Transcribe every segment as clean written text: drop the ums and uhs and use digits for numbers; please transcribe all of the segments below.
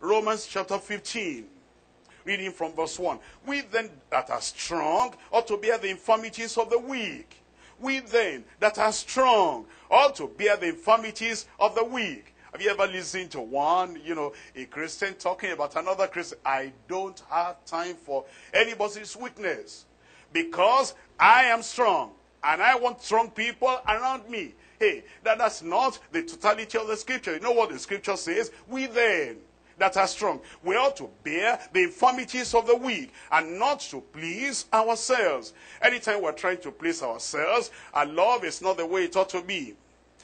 Romans chapter 15. Reading from verse 1. We then that are strong ought to bear the infirmities of the weak. We then that are strong ought to bear the infirmities of the weak. Have you ever listened to a Christian talking about another Christian? I don't have time for anybody's weakness, because I am strong and I want strong people around me. Hey, that's not the totality of the scripture. You know what the scripture says? We then that are strong, we ought to bear the infirmities of the weak and not to please ourselves. Anytime we're trying to please ourselves, our love is not the way it ought to be.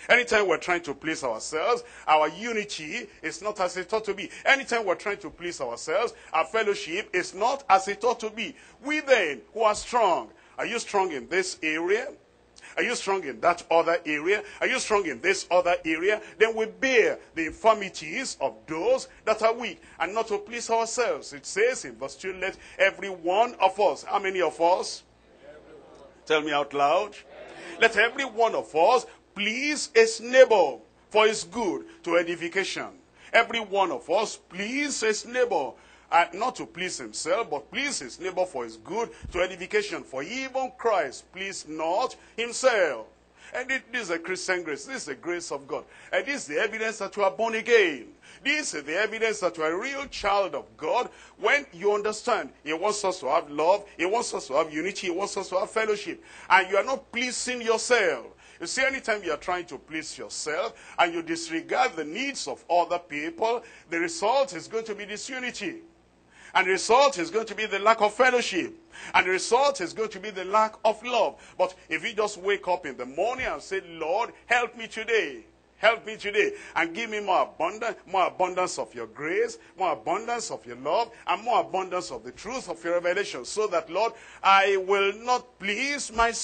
Anytime we're trying to please ourselves, our unity is not as it ought to be. Anytime we're trying to please ourselves, our fellowship is not as it ought to be. We then, who are strong, are you strong in this area? Are you strong in that other area? Are you strong in this other area? Then we bear the infirmities of those that are weak, and not to please ourselves. It says in verse 2, let every one of us, how many of us? Tell me out loud. Let every one of us please his neighbor for his good to edification. Every one of us please his neighbor, not to please himself, but please his neighbor for his good to edification. For even Christ pleased not himself. And this is a Christian grace. This is the grace of God. And this is the evidence that you are born again. This is the evidence that you are a real child of God, when you understand he wants us to have love, he wants us to have unity, he wants us to have fellowship. And you are not pleasing yourself. You see, anytime you are trying to please yourself and you disregard the needs of other people, the result is going to be disunity. And the result is going to be the lack of fellowship. And the result is going to be the lack of love. But if you just wake up in the morning and say, Lord, help me today. Help me today. And give me more abundance of your grace, more abundance of your love, and more abundance of the truth of your revelation. So that, Lord, I will not please myself.